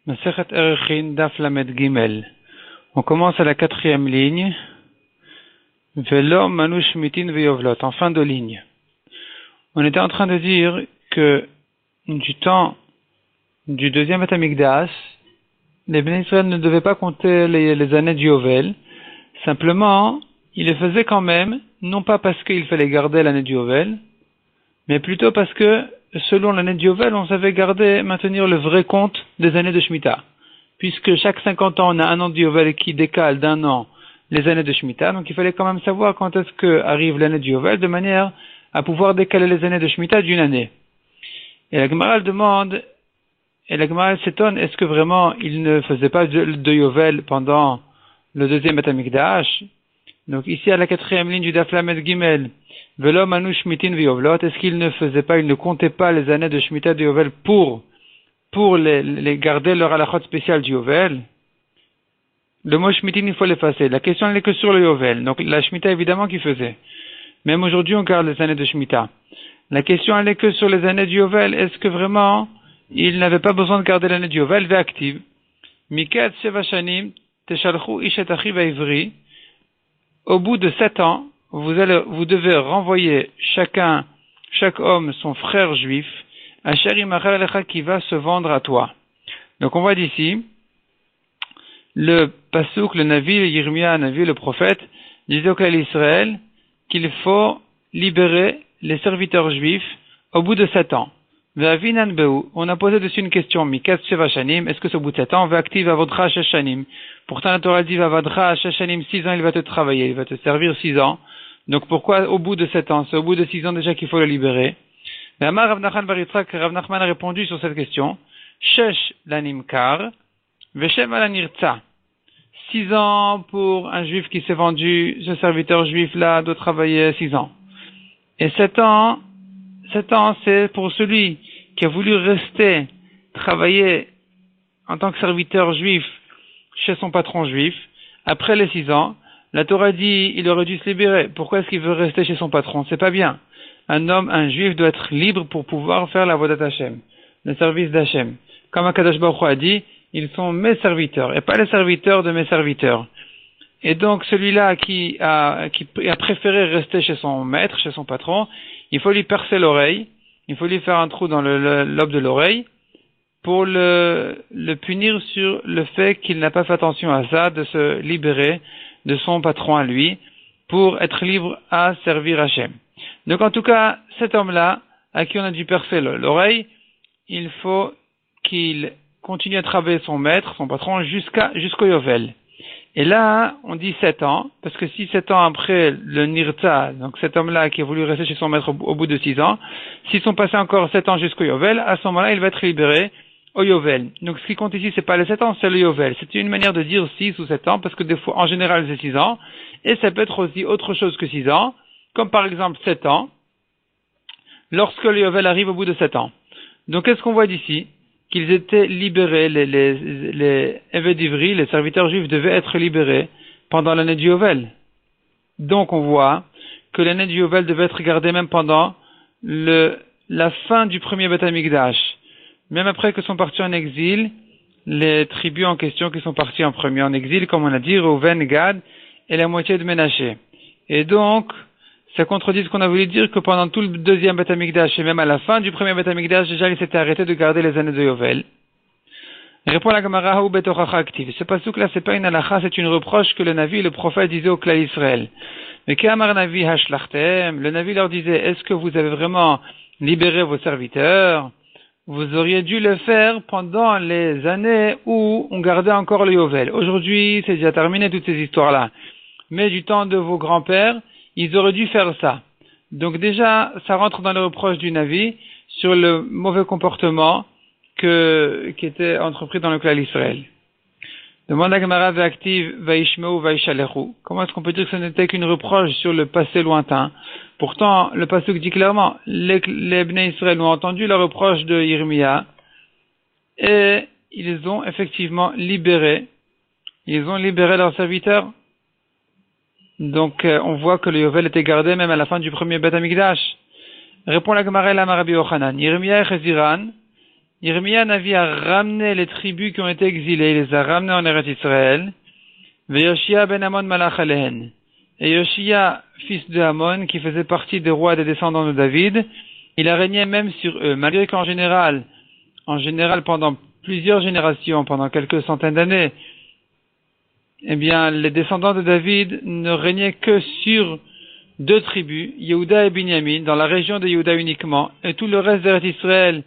Masechet Erechin Daf Lamed Gimel. On commence à la 4e ligne. Velo Manush Mitin Veyovlot, en fin de ligne. On était en train de dire que du temps du deuxième Beth Amikdash, les Bnei Israël ne devaient pas compter les années du Yovel. Simplement, ils le faisaient quand même, non pas parce qu'il fallait garder l'année du Yovel, mais plutôt parce que selon l'année du Yovel, on savait maintenir le vrai compte des années de Shemitah. Puisque chaque 50 ans, on a un an du Yovel qui décale d'un an les années de Shemitah, donc il fallait quand même savoir quand est-ce que arrive l'année du Yovel, de manière à pouvoir décaler les années de Shemitah d'une année. Et la Gemara demande, et la Gemara s'étonne, est-ce que vraiment il ne faisait pas de Yovel pendant le deuxième Beth Amikdash? Donc ici à la 4e ligne du Daf Lamed Gimel, Velo Manush Mitin Veyovlot, est-ce qu'il ne faisait pas, il ne comptait pas les années de Shemitah de Yovel pour les garder leur halachot spécial du Yovel? Le mot Shmitin, il faut l'effacer. La question n'est que sur le Yovel. Donc la Shemitah évidemment qu'il faisait. Même aujourd'hui on garde les années de Shemitah. La question elle est que sur les années du Yovel, est-ce que vraiment il n'avait pas besoin de garder l'année du Yovel active? Mikat Sheva Shanim Teshalchu Ishet Achiv Ivri. Au bout de 7 ans, vous devez renvoyer chaque homme son frère juif, Asher Imachal Alecha, qui va se vendre à toi. Donc on voit d'ici, le Pasuk, le Navi, le Yirmia, Navi, le prophète, disait au Klal Israël qu'il faut libérer les serviteurs juifs au bout de 7 ans. Ve'avinan be'u, on a posé dessus une question, Mikat Sheva Shanim, est-ce que c'est au bout de 7 ans? Ve'aktiv avodcha shesh shanim. Pourtant la Torah dit Vavadra shesh shanim, 6 ans il va te travailler, il va te servir 6 ans. Donc pourquoi au bout de 7 ans? C'est au bout de 6 ans déjà qu'il faut le libérer. Amar Rav Nachman bar Yitzchak, Rav Nachman a répondu sur cette question, Shesh lanimkar, Veshem alanirtza. 6 ans pour un juif qui s'est vendu, ce serviteur juif là doit travailler 6 ans. Et 7 ans c'est pour celui qui a voulu rester travailler en tant que serviteur juif chez son patron juif. Après les 6 ans, la Torah dit il aurait dû se libérer. Pourquoi est-ce qu'il veut rester chez son patron? C'est pas bien. Un juif doit être libre pour pouvoir faire la vodat Hashem, le service d'Hashem. Comme Akadosh Baruch Hu a dit, ils sont mes serviteurs et pas les serviteurs de mes serviteurs. Et donc celui-là qui a préféré rester chez son maître, chez son patron, il faut lui percer l'oreille, il faut lui faire un trou dans le lobe de l'oreille pour le punir sur le fait qu'il n'a pas fait attention à ça, de se libérer de son patron à lui pour être libre à servir Hachem. Donc en tout cas, cet homme-là, à qui on a dû percer l'oreille, il faut qu'il continue à travailler son maître, son patron, jusqu'au Yovel. Et là, on dit 7 ans, parce que si 7 ans après le Nirta, donc cet homme-là qui a voulu rester chez son maître au bout de 6 ans, s'ils sont passés encore 7 ans jusqu'au Yovel, à ce moment-là, il va être libéré au Yovel. Donc ce qui compte ici, c'est pas les 7 ans, c'est le Yovel. C'est une manière de dire 6 ou 7 ans, parce que des fois, en général, c'est 6 ans, et ça peut être aussi autre chose que 6 ans, comme par exemple 7 ans, lorsque le Yovel arrive au bout de 7 ans. Donc qu'est-ce qu'on voit d'ici? Qu'ils étaient libérés, les Eved Ivri, les serviteurs juifs devaient être libérés pendant l'année du Yovel. Donc on voit que l'année du Yovel devait être gardée même pendant la fin du premier Beth Amikdash. Même après que sont partis en exil, les tribus en question qui sont partis en premier en exil, comme on a dit, Reuven, Gad et la moitié de Ménaché. Et donc, ça contredit ce qu'on a voulu dire que pendant tout le deuxième Beth Amikdash et même à la fin du premier Beth Amikdash, déjà il s'était arrêté de garder les années de Yovel. Répond la Gemara ou betochacha active. Ce pasuk là, c'est pas une halacha, c'est une reproche que le Navi, le prophète, disait au Klal Israël. Mais qu'Amar Navi hashlachtem, le Navi leur disait, est-ce que vous avez vraiment libéré vos serviteurs? Vous auriez dû le faire pendant les années où on gardait encore le Yovel. Aujourd'hui, c'est déjà terminé toutes ces histoires-là. Mais du temps de vos grands-pères, ils auraient dû faire ça. Donc déjà, ça rentre dans le reproche du Navi sur le mauvais comportement qui était entrepris dans le Klal Israël. Demande à Gemara ve'aktiv va'ishmeu va'ishalechu. Comment est-ce qu'on peut dire que ce n'était qu'une reproche sur le passé lointain? Pourtant, le pasuk dit clairement, les Bnei Israël ont entendu la reproche de Yirmia et ils ont effectivement libéré leurs serviteurs. Donc, on voit que le Yovel était gardé même à la fin du premier Beth Amikdash. Répond la Gemara la Rabbi Yochanan. Yirmia et Cheziran, Yirmiya Navi a ramené les tribus qui ont été exilées, il les a ramenées en Eretz Israël. Yoshia ben Amon malach alehen. Et Yoshia, fils de Amon, qui faisait partie des rois des descendants de David, il a régné même sur eux, malgré qu'en général, pendant plusieurs générations, pendant quelques centaines d'années, eh bien, les descendants de David ne régnaient que sur deux tribus, Yehuda et Binyamin, dans la région de Yehuda uniquement, et tout le reste d'Eretz Israël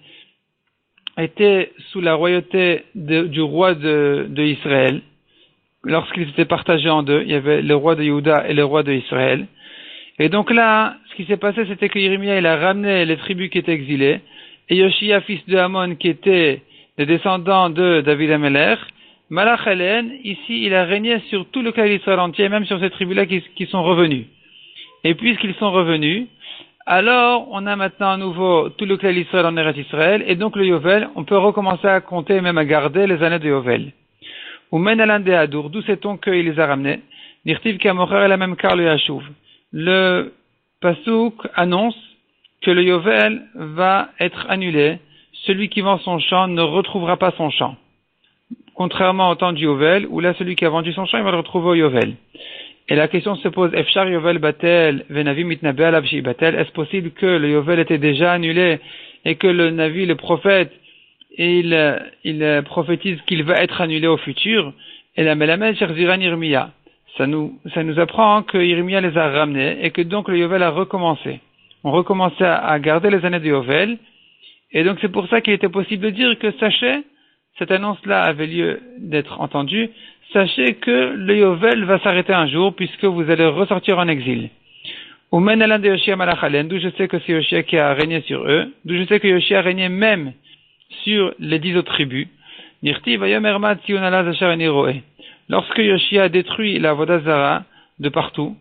était sous la royauté du roi de Israël. Lorsqu'ils étaient partagés en deux, il y avait le roi de Yehuda et le roi de Israël. Et donc là, ce qui s'est passé, c'était que Yirmiya, il a ramené les tribus qui étaient exilées, et Yoshia, fils de Amon, qui était des descendants de David Amelech, Malach Helen, ici, il a régné sur tout le clan d'Israël entier, même sur ces tribus-là qui sont revenus. Et puisqu'ils sont revenus, alors on a maintenant à nouveau tout le clan d'Israël en Eretz Israël, et donc le Yovel, on peut recommencer à compter, même à garder les années de Yovel. Ou men alan de Hadour, d'où sait-on qu'il les a ramenés? Nirtiv kamocher et la même car le Yashuv. Le Pasuk annonce que le Yovel va être annulé. Celui qui vend son champ ne retrouvera pas son champ. Contrairement au temps du Yovel, où là, celui qui a vendu son champ, il va le retrouver au Yovel. Et la question se pose, Efshar Yovel Batel, Venavi Mitnabe Alavshi Batel, est-ce possible que le Yovel était déjà annulé et que le Navi, le prophète, il prophétise qu'il va être annulé au futur? Et la Melamed Cherziran Yirmiya. Ça nous apprend que Yirmiya les a ramenés et que donc le Yovel a recommencé. On recommençait à garder les années de Yovel. Et donc c'est pour ça qu'il était possible de dire que sachez, cette annonce-là avait lieu d'être entendue, sachez que le Yovel va s'arrêter un jour puisque vous allez ressortir en exil. Ou men alan de Yoshia malach alen, d'où je sais que c'est Yoshia qui a régné sur eux, d'où je sais que Yoshia a régné même sur les 10 autres tribus. Nirti vayomer mat sion ala zachar eniroe. Lorsque Yoshia a détruit la Avodah Zara de partout,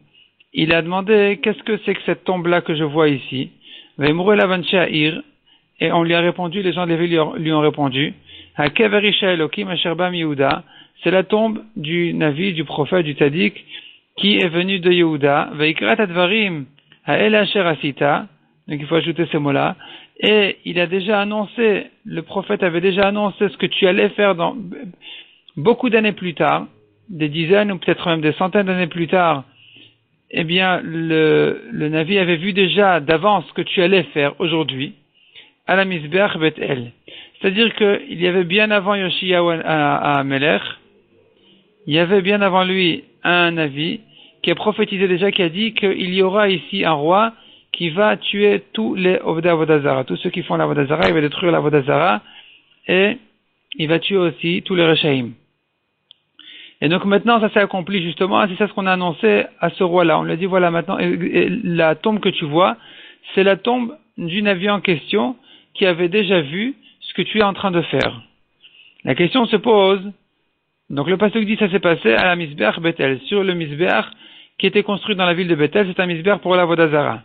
il a demandé qu'est-ce que c'est que cette tombe-là que je vois ici. Vaimuré lavanche ir, et on lui a répondu, les gens de Lévi lui ont répondu, Hakever Isha Elokim Asher Bam Yehuda, c'est la tombe du Navi, du prophète, du Tzadik, qui est venu de Yehuda, Vaikrat Advarim Hael Asher Asita, donc il faut ajouter ces mots-là, et il a déjà annoncé, le prophète avait déjà annoncé ce que tu allais faire dans beaucoup d'années plus tard, des dizaines ou peut-être même des centaines d'années plus tard. Eh bien, le Navi avait vu déjà d'avance ce que tu allais faire aujourd'hui, à la Misbeach Bet-El. C'est-à-dire qu'il y avait bien avant Yoshiyahu à Melech, il y avait bien avant lui un Navi qui a prophétisé déjà, qui a dit qu'il y aura ici un roi qui va tuer tous les Avodah Zara, tous ceux qui font l'Avodah Zara, il va détruire l'Avodah Zara et il va tuer aussi tous les Rechaim. Et donc maintenant ça s'est accompli justement, c'est ça ce qu'on a annoncé à ce roi-là. On lui a dit voilà maintenant, et la tombe que tu vois, c'est la tombe du Navi en question qui avait déjà vu ce que tu es en train de faire. La question se pose, donc le pasuk dit ça s'est passé à la Misbeach Bethel, sur le Misbeach qui était construit dans la ville de Bethel, c'est un Misbeach pour l'Avodah Zara.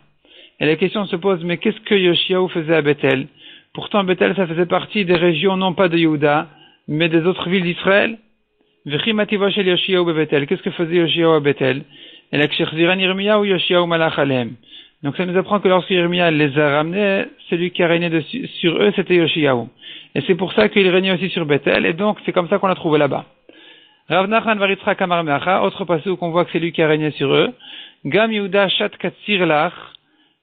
Et la question se pose, mais qu'est-ce que Yoshiyahu faisait à Bethel? Pourtant Bethel ça faisait partie des régions non pas de Yehuda, mais des autres villes d'Israël. Qu'est-ce que faisait Yoshiyahu à Bethel? Et la Ksherziran Yirmiya ou Yoshiyahu malach alem. Donc ça nous apprend que lorsque Yirmiya les a ramenés, celui qui a régné sur eux, c'était Yoshiyahu. Et c'est pour ça qu'il régnait aussi sur Bethel, et donc c'est comme ça qu'on l'a trouvé là-bas. Rav Nachman var Yitzchak amar meacha, autre passage où on voit que c'est lui qui a régné sur eux. Gam Yehuda shat katsir lach,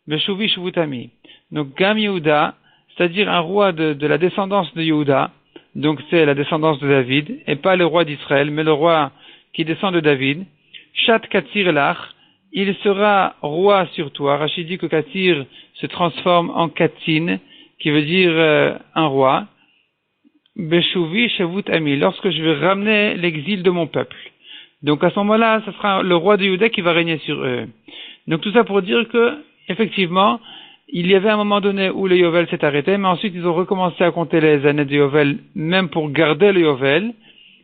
beshuvi shuvutami. Donc Gam Yehuda, c'est-à-dire un roi de la descendance de Yehuda, donc c'est la descendance de David, et pas le roi d'Israël, mais le roi qui descend de David. Shat katsir lach, il sera roi sur toi. Rachid dit que Katsir se transforme en Katin, qui veut dire un roi. Beshuvi Shavut Ami, lorsque je vais ramener l'exil de mon peuple. Donc à ce moment-là, ce sera le roi de Juda qui va régner sur eux. Donc tout ça pour dire que, effectivement, il y avait un moment donné où le Yovel s'est arrêté, mais ensuite ils ont recommencé à compter les années de Yovel, même pour garder le Yovel.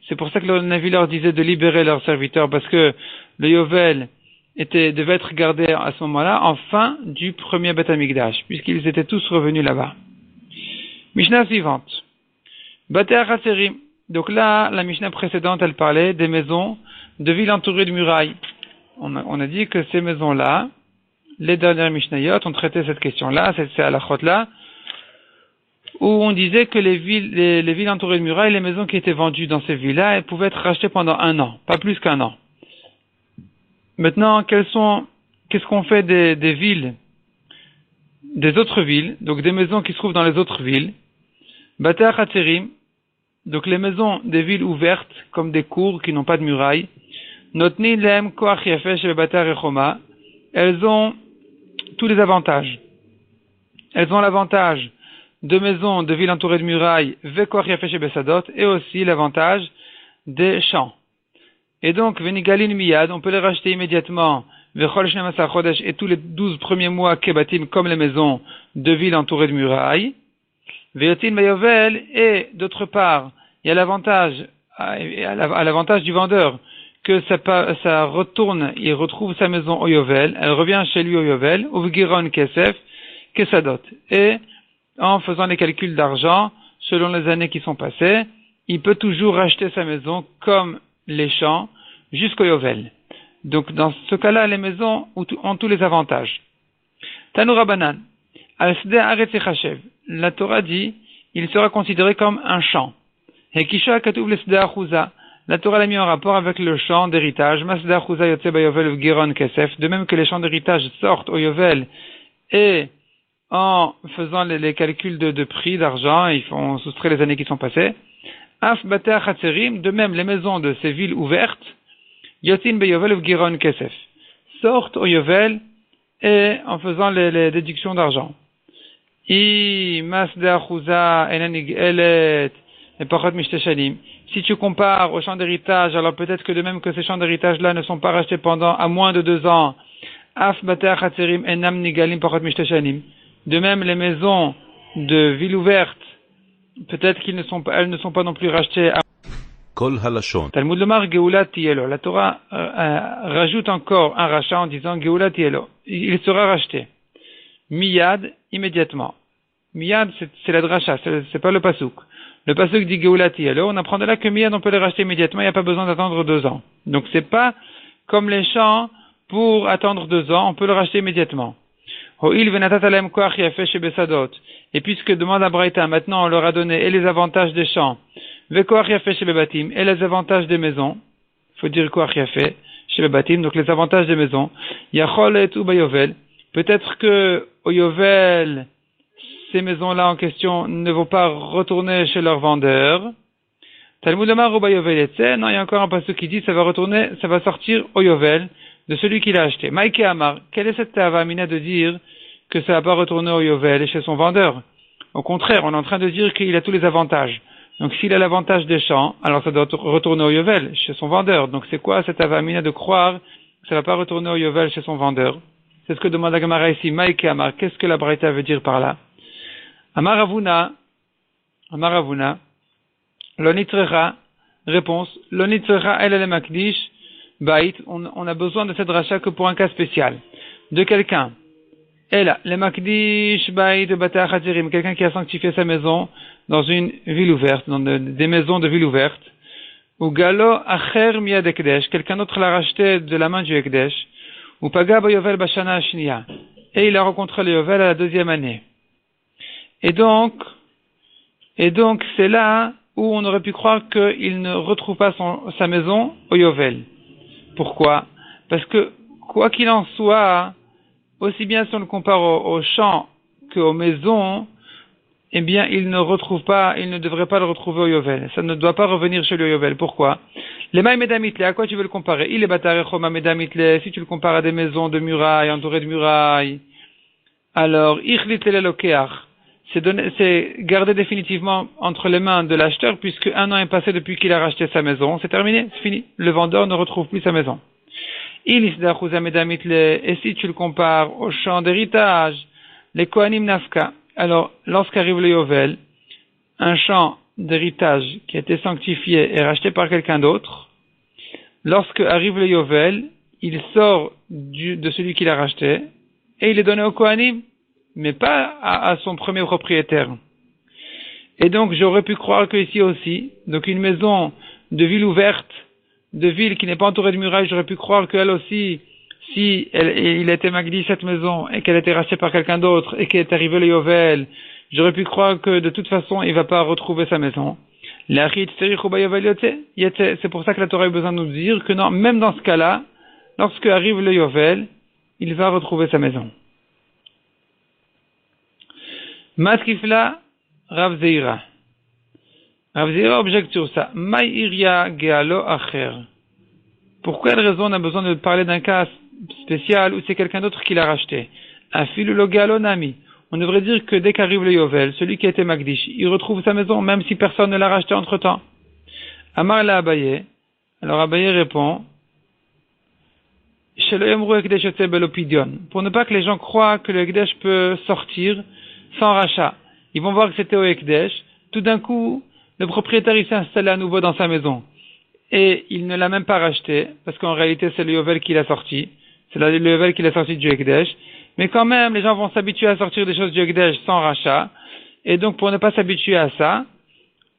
C'est pour ça que le Navi leur disait de libérer leurs serviteurs, parce que le Yovel devait être gardé à ce moment-là, en fin du premier Beth Amikdash, puisqu'ils étaient tous revenus là-bas. Mishnah suivante. Bate Hachaserim. Donc là, la Mishnah précédente, elle parlait des maisons de villes entourées de murailles. On a dit que ces maisons-là, les dernières Mishnayot ont traité cette question-là, ces halachot-là, où on disait que les villes entourées de murailles, les maisons qui étaient vendues dans ces villes-là, elles pouvaient être rachetées pendant 1 an, pas plus qu'1 an. Maintenant, qu'est-ce qu'on fait des villes, des autres villes, donc des maisons qui se trouvent dans les autres villes? Bate Hatzerim, donc les maisons des villes ouvertes, comme des cours qui n'ont pas de murailles, Notni Lem Koach Yafesh et Bate Rechoma, elles ont tous les avantages. Elles ont l'avantage de maisons de villes entourées de murailles, Vekoach Yafesh et Besadot, et aussi l'avantage des champs. Et donc, Venigalin Miyad, on peut les racheter immédiatement, Vechol Shnemasar Chodesh, et tous les 12 premiers mois Kebatim, comme les maisons de villes entourées de murailles, Veyotin Bayovel, et d'autre part, il y a l'avantage, à l'avantage du vendeur, que ça retourne, il retrouve sa maison au Yovel, elle revient chez lui au Yovel, ou Vgiron Kesef, Kesadot. Et, en faisant les calculs d'argent, selon les années qui sont passées, il peut toujours racheter sa maison comme les champs jusqu'au Yovel. Donc, dans ce cas-là, les maisons ont tous les avantages. Tanoura Banan. Al-Sde Aretz Echashev. La Torah dit, il sera considéré comme un champ. Hekisha Katuv le Sde Achuza. La Torah l'a mis en rapport avec le champ d'héritage. Masde Achuza Yotze Bayovel Vgiron Kesef. De même que les champs d'héritage sortent au Yovel et en faisant les calculs de prix d'argent, ils font soustraire les années qui sont passées. Af Bate Hatzerim, de même les maisons de ces villes ouvertes, Yotin Beyovel ou Giron Kesef, sortent au Yovel et en faisant les déductions d'argent. I Masda Chouza Enanig Elet et Pachot Mishteshanim. Si tu compares aux champs d'héritage, alors peut-être que de même que ces champs d'héritage-là ne sont pas rachetés pendant à moins de 2 ans. Af Bate Hatzerim Enam Nigalim Pachot Mishteshanim. De même les maisons de villes ouvertes, peut-être elles ne sont pas non plus rachetées à Talmud Lomar Geula Tielo. La Torah rajoute encore un rachat en disant Geula Tielo. Il sera racheté. Miyad, immédiatement. Miyad, c'est la dracha, c'est pas le pasuk. Le pasuk dit Geula Tielo. On apprend de là que Miyad, on peut les racheter immédiatement, il n'y a pas besoin d'attendre 2 ans. Donc c'est pas comme les champs pour attendre 2 ans, on peut le racheter immédiatement. Et puisque demande à Braïta, maintenant on leur a donné et les avantages des champs, et les avantages des maisons, il faut dire donc les avantages des maisons, peut-être que au Yovel, ces maisons-là en question ne vont pas retourner chez leurs vendeurs. Talmud Amar ou Bayovel, non, il y a encore un passage qui dit ça va sortir au Yovel de celui qui l'a acheté. Maïke Amar, quelle est cette avamina de dire que ça va pas retourner au Yovel et chez son vendeur? Au contraire, on est en train de dire qu'il a tous les avantages. Donc s'il a l'avantage des champs, alors ça doit retourner au Yovel, chez son vendeur. Donc c'est quoi cette avamina de croire que ça va pas retourner au Yovel chez son vendeur? C'est ce que demande la Gemara ici. Maïke Amar, qu'est-ce que la Braïta veut dire par là? Amar Avuna, Lonitrera, réponse, Lonitrera el makdish bait, on a besoin de cette rachat que pour un cas spécial. De quelqu'un. Et là, le makdish bait de Bate Hatzerim, quelqu'un qui a sanctifié sa maison dans une ville ouverte, dans des maisons de ville ouverte. Ou galo acher miyad ekdesh, quelqu'un d'autre l'a racheté de la main du ekdesh. Ou paga bayovel bashana ashniya. Et il a rencontré le yovel à la 2e année. Et donc, c'est là où on aurait pu croire qu'il ne retrouve pas sa maison au Yovel. Pourquoi? Parce que, quoi qu'il en soit, aussi bien si on le compare aux champs qu'aux maisons, eh bien, il ne devrait pas le retrouver au Yovel. Ça ne doit pas revenir chez le Yovel. Pourquoi? Les maïs medamitle, à quoi tu veux le comparer? Il est batarechoma medamitle, si tu le compares à des maisons de murailles, entourées de murailles. Alors, ichlit lelokeach. C'est gardé définitivement entre les mains de l'acheteur puisque 1 an est passé depuis qu'il a racheté sa maison. C'est terminé, c'est fini. Le vendeur ne retrouve plus sa maison. Et si tu le compares au champ d'héritage, les Kohanim Nafka. Alors, lorsqu'arrive le Yovel, un champ d'héritage qui a été sanctifié et racheté par quelqu'un d'autre, lorsque arrive le Yovel, il sort de celui qui l'a racheté et il est donné au Kohanim, mais pas à son premier propriétaire. Et donc, j'aurais pu croire que ici aussi, donc une maison de ville ouverte, de ville qui n'est pas entourée de murailles, j'aurais pu croire qu'elle aussi, si il a été magdi cette maison et qu'elle a été rachetée par quelqu'un d'autre et qu'elle est arrivée le Yovel, J'aurais pu croire que de toute façon, il va pas retrouver sa maison. C'est pour ça que la Torah a besoin de nous dire que non, même dans ce cas-là, lorsque arrive le Yovel, il va retrouver sa maison. Matkifla Rav Zeira. Rav Zeira objecte sur ça. Maïria Gealo Acher. Pour quelle raison on a besoin de parler d'un cas spécial où c'est quelqu'un d'autre qui l'a racheté? Afilu lo Gealo Nami. On devrait dire que dès qu'arrive le Yovel, celui qui a été Magdish, il retrouve sa maison même si personne ne l'a racheté entre temps. Amar la Abaye. Alors Abaye répond pour ne pas que les gens croient que le Ekdesh peut sortir sans rachat. Ils vont voir que c'était au Ekdesh. Tout d'un coup, le propriétaire il s'est installé à nouveau dans sa maison. Et il ne l'a même pas racheté, parce qu'en réalité c'est le Yovel qui l'a sorti. C'est le Yovel qui l'a sorti du Ekdesh. Mais quand même, les gens vont s'habituer à sortir des choses du Ekdesh sans rachat. Et donc pour ne pas s'habituer à ça,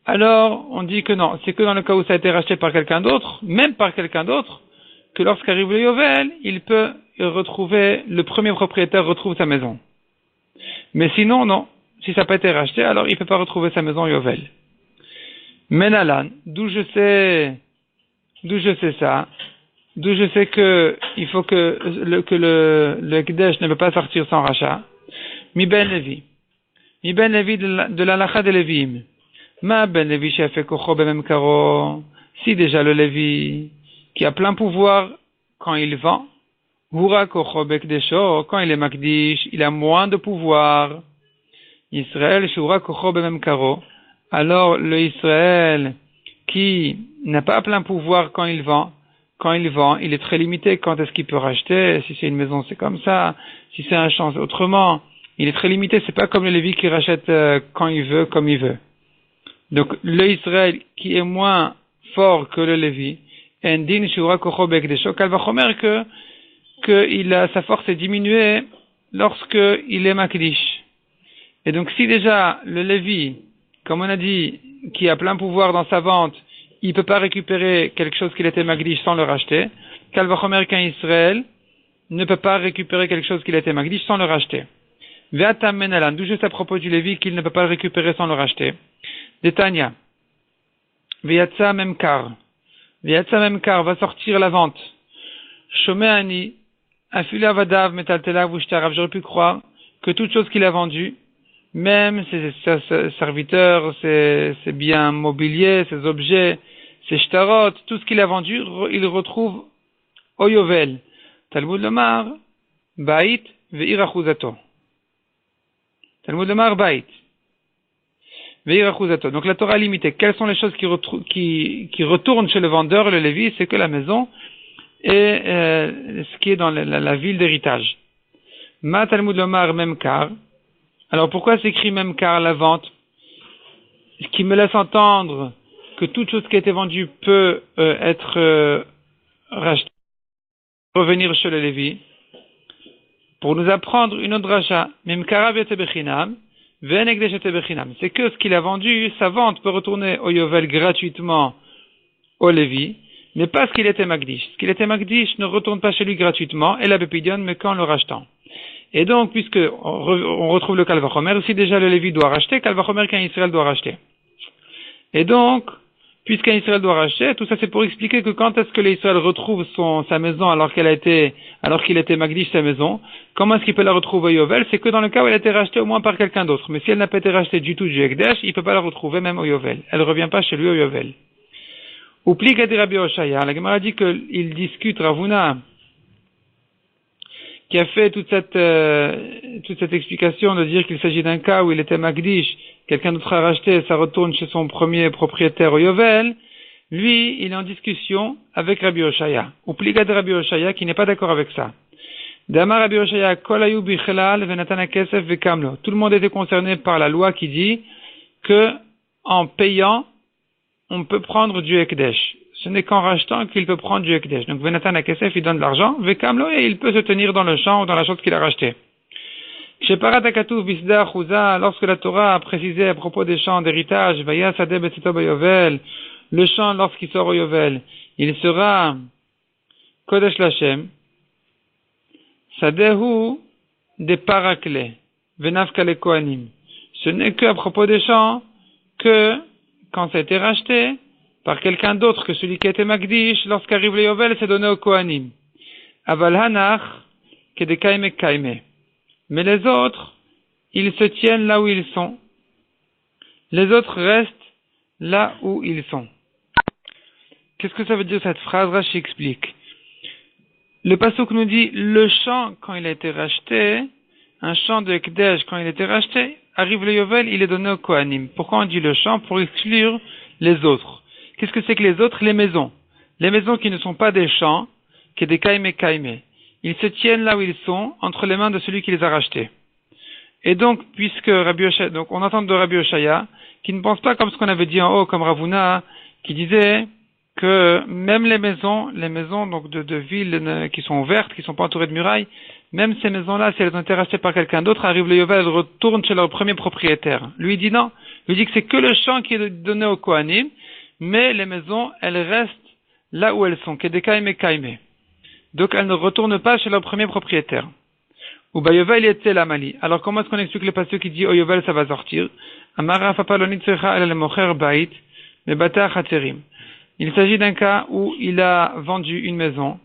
alors on dit que non, c'est que dans le cas où ça a été racheté par quelqu'un d'autre, même par quelqu'un d'autre, que lorsqu'arrive le Yovel, il peut retrouver, le premier propriétaire retrouve sa maison. Mais sinon, non. Si ça n'a pas été racheté, alors il ne peut pas retrouver sa maison Yovel. Menalan, d'où je sais ça, d'où je sais que il faut que le Kdesh ne peut pas sortir sans rachat. Mi ben Levi de la lacha de Lévim. Ma ben Levi chef kocho bemem karo. Si déjà le Lévi qui a plein pouvoir quand il vend, Hura kocho bekdesho, quand il est makdish, il a moins de pouvoir. Israël shura kocho bemem karo. Alors le Israël qui n'a pas plein pouvoir quand il vend, il est très limité. Quand est-ce qu'il peut racheter? Si c'est une maison, c'est comme ça. Si c'est un champ, c'est autrement. Il est très limité. C'est pas comme le Lévi qui rachète quand il veut, comme il veut. Donc le Israël qui est moins fort que le Lévi, Endin shura kocho bekdesho, kalvachomer que sa force est diminuée lorsque il est makdish. Et donc si déjà le Lévi, comme on a dit, qui a plein pouvoir dans sa vente, il peut pas récupérer quelque chose qu'il était magdish sans le racheter, kalvachomer qu'un Israël ne peut pas récupérer quelque chose qu'il était magdish sans le racheter. Ve'atam menalan, d'où juste à propos du Lévi qu'il ne peut pas le récupérer sans le racheter. Detania. Ve'yatsa memkar va sortir la vente. Shomeani, afila vadav metaltelav ushtarav, j'aurais pu croire que toute chose qu'il a vendue, même ses serviteurs, ses biens mobiliers, ses objets, ses shtarot, tout ce qu'il a vendu, il retrouve au Yovel. Talmud Lomar, Bait ve'irachuzato. Talmud Lomar, Bait ve'irachuzato. Donc la Torah a limité. Quelles sont les choses qui retournent chez le vendeur, le Lévi? C'est que la maison et ce qui est dans la ville d'héritage. Ma Talmud Lomar Memkar. Alors pourquoi s'écrit Memkar la vente? Ce qui me laisse entendre que toute chose qui a été vendue peut être rachetée, revenir chez le Lévi, pour nous apprendre une autre dracha. Memkara bechinam, ve'enegdesh bechinam. C'est que ce qu'il a vendu, sa vente peut retourner au Yovel gratuitement au Lévi, mais pas ce qu'il était Magdish. Ce qu'il était Magdish ne retourne pas chez lui gratuitement, et la Bépidion, mais qu'en le rachetant. Et donc, puisque on retrouve le Kalvachomer, aussi déjà le Lévi doit racheter, Kalvachomer qu'un Israël doit racheter. Et donc, puisqu'un Israël doit racheter, tout ça c'est pour expliquer que quand est-ce que l'Israël retrouve sa maison alors qu'il était Magdish sa maison, comment est-ce qu'il peut la retrouver au Yovel? C'est que dans le cas où elle a été rachetée au moins par quelqu'un d'autre. Mais si elle n'a pas été rachetée du tout du Ekdesh, il peut pas la retrouver même au Yovel. Elle revient pas chez lui au Yovel. Ou pli Gadi Rabbi Oshaya, la Gemara dit qu'il discute Ravuna, qui a fait toute cette explication de dire qu'il s'agit d'un cas où il était Magdish, quelqu'un d'autre a racheté, ça retourne chez son premier propriétaire au Yovel, lui, il est en discussion avec Rabbi Oshaya, ou pliga de Rabbi Oshaya, qui n'est pas d'accord avec ça. D'Amar Rabbi Oshaya, kol hayu bichlal venatan hakesef vekamlo. Tout le monde était concerné par la loi qui dit que, en payant, on peut prendre du Ekdesh. Ce n'est qu'en rachetant qu'il peut prendre du Ekdesh. Donc, Venatan Akesef, il donne de l'argent, Vekamlo, et il peut se tenir dans le champ ou dans la chose qu'il a rachetée. Chez Paratakatu, Visda, Chouza, lorsque la Torah a précisé à propos des champs d'héritage, Vaya Sadeh Betito Yovel, le champ lorsqu'il sort au Yovel, il sera Kodesh Lachem, Sadehu de Parakle, Venafkale Kohanim. ce n'est qu'à propos des champs que, quand ça a été racheté par quelqu'un d'autre que celui qui a été Magdish, lorsqu'arrive le Yovel, c'est donné au Kohanim. Aval Hanach, Kedekaime Kaime. Mais les autres, ils se tiennent là où ils sont. Les autres restent là où ils sont. Qu'est-ce que ça veut dire cette phrase? Rashi explique. Le pasuk nous dit, le champ, quand il a été racheté, un champ de Ekdesh, quand il a été racheté, arrive le Yovel, il est donné au Kohanim. Pourquoi on dit le champ? Pour exclure les autres. Qu'est-ce que c'est que les autres? Les maisons. Les maisons qui ne sont pas des champs, qui sont des kaime kaime. Ils se tiennent là où ils sont, entre les mains de celui qui les a rachetés. Et donc, puisque Rabbi Oshaya, donc on entend de Rabbi Oshaya, qui ne pense pas comme ce qu'on avait dit en haut, comme Ravuna, qui disait que même les maisons donc de villes qui sont ouvertes, qui ne sont pas entourées de murailles, même ces maisons-là, si elles ont été rachetées par quelqu'un d'autre, arrive le Yovel, elles retournent chez leur premier propriétaire. Lui dit non. Lui dit que c'est que le champ qui est donné au Kohanim, mais les maisons, elles restent là où elles sont, Kedekaime Kaime. Donc elles ne retournent pas chez leur premier propriétaire. Ou ba Yovel yetze lamali. Alors comment est-ce qu'on explique le passage qui dit au Yovel ça va sortir? Amara fapalonit tsecha el mocher bait, mais bata chaterim. Il s'agit d'un cas où il a vendu une maison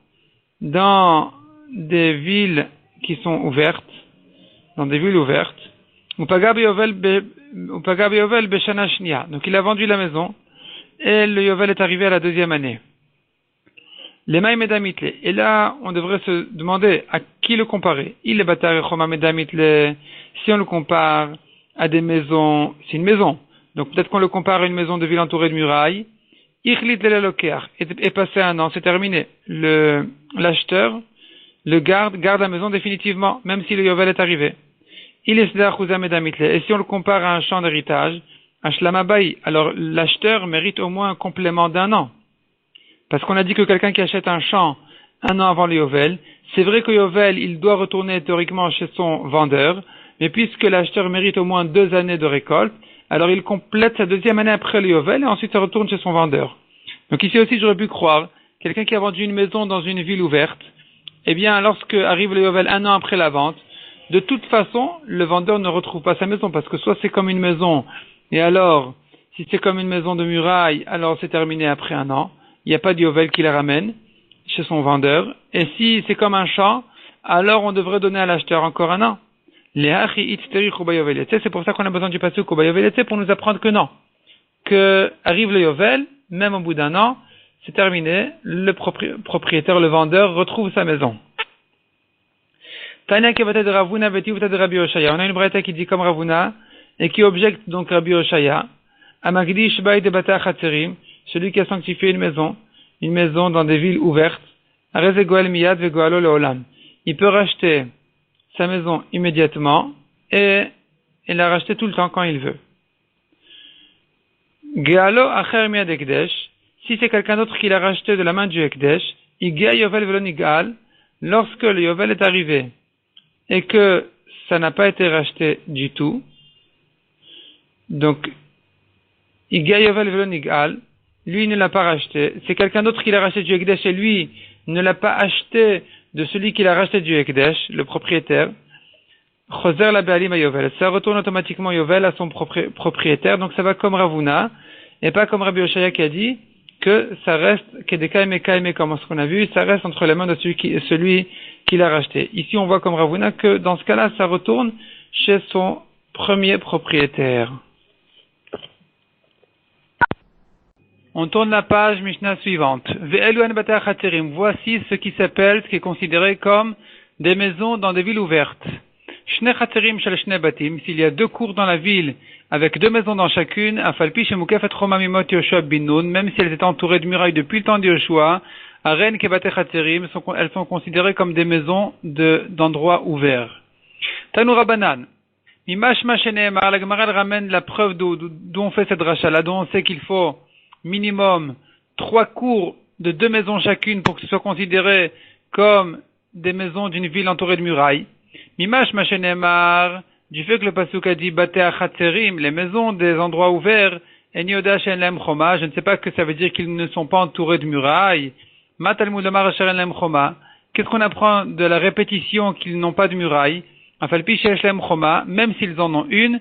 dans des villes qui sont ouvertes, dans des villes ouvertes. Ou paga Yovel beshana shnia. Donc il a vendu la maison et le Yovel est arrivé à la deuxième année. Les maïs medamitle. Et là, on devrait se demander à qui le comparer. Il est bâtard et choma medamitle. Si on le compare à des maisons, c'est une maison. Donc peut-être qu'on le compare à une maison de ville entourée de murailles. Ichlit lelaloker. Et passé un an, c'est terminé. L'acheteur, garde la maison définitivement, même si le Yovel est arrivé. Il est sdar chouza medamitle. Et si on le compare à un champ d'héritage, un shlamabaï, alors l'acheteur mérite au moins un complément d'un an. Parce qu'on a dit que quelqu'un qui achète un champ un an avant le Yovel, c'est vrai que Yovel, il doit retourner théoriquement chez son vendeur, mais puisque l'acheteur mérite au moins 2 années de récolte, alors il complète sa deuxième année après le Yovel et ensuite il retourne chez son vendeur. Donc ici aussi j'aurais pu croire, quelqu'un qui a vendu une maison dans une ville ouverte, eh bien lorsque arrive le Yovel un an après la vente, de toute façon le vendeur ne retrouve pas sa maison parce que soit c'est comme une maison, et alors si c'est comme une maison de muraille, alors c'est terminé après un an. Il n'y a pas de Yovel qui la ramène chez son vendeur. Et si c'est comme un champ, alors on devrait donner à l'acheteur encore un an. C'est pour ça qu'on a besoin du pasuk pour nous apprendre que non. Que arrive le Yovel, même au bout d'un an, c'est terminé, le propriétaire, le vendeur, retrouve sa maison. Tanya Kevata de Ravuna Veti Vata de Rabbi Oshaya. On a une braïta qui dit comme Ravuna et qui objecte donc Rabbi Oshaya. Amagdish Bay de Bata Chatzerim. Celui qui a sanctifié une maison dans des villes ouvertes, il peut racheter sa maison immédiatement et la racheter tout le temps quand il veut. Si c'est quelqu'un d'autre qui l'a racheté de la main du Ekdesh, lorsque le Yovel est arrivé et que ça n'a pas été racheté du tout, donc lui ne l'a pas racheté, c'est quelqu'un d'autre qui l'a racheté du Ekdesh et lui ne l'a pas acheté de celui qui l'a racheté du Ekdesh, le propriétaire. Choser la Be'alim à Yovel. Ça retourne automatiquement Yovel à son propriétaire, donc ça va comme Ravuna, et pas comme Rabbi Oshaya qui a dit que ça reste, comme ce qu'on a vu, ça reste entre les mains de celui qui l'a racheté. Ici on voit comme Ravuna que dans ce cas-là, ça retourne chez son premier propriétaire. On tourne la page Mishnah suivante. Voici ce qui est considéré comme des maisons dans des villes ouvertes. S'il y a 2 cours dans la ville, avec 2 maisons dans chacune, même si elles étaient entourées de murailles depuis le temps de Yoshua, elles sont considérées comme des maisons d'endroits ouverts. Tanoura Banan. La Gemara ramène la preuve d'où on fait cette rachat-là, dont on sait qu'il faut minimum 3 cours de 2 maisons chacune pour que ce soit considéré comme des maisons d'une ville entourée de murailles. Mimash Mashenemar, du fait que le pasuk a dit Batea Chatzerim, les maisons des endroits ouverts, Enioda Shenlem Choma, je ne sais pas que ça veut dire qu'ils ne sont pas entourés de murailles. Matalmud Amar Shenlem Choma, qu'est-ce qu'on apprend de la répétition qu'ils n'ont pas de murailles? Afalpi Shenlem Choma, même s'ils en ont une,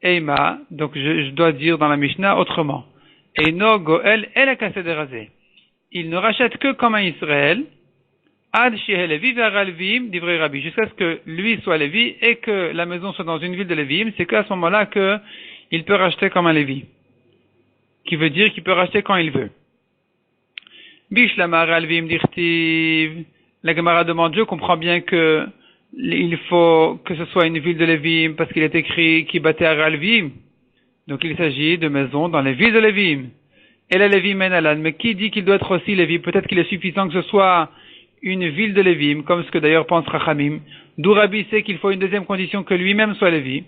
Eima, donc je dois dire dans la Mishnah autrement. Eino goel el kasederaze. Il ne rachète que comme un Israël, ad shehelevi veralvim divrei Rabbi, jusqu'à ce que lui soit Lévi et que la maison soit dans une ville de Lévim, c'est qu'à ce moment-là que il peut racheter comme un Lévi. Qui veut dire qu'il peut racheter quand il veut. Bishlamar alvim dirtiv. La Gemara demande, je comprends bien que il faut que ce soit une ville de Lévim parce qu'il est écrit qui battait à Alvim. Donc il s'agit de maisons dans les villes de Lévim. Et la Lévim Menalan. Mais qui dit qu'il doit être aussi Lévi? Peut-être qu'il est suffisant que ce soit une ville de Lévim, comme ce que d'ailleurs pense Rachamim. D'où Rabbi sait qu'il faut une deuxième condition que lui-même soit Lévi.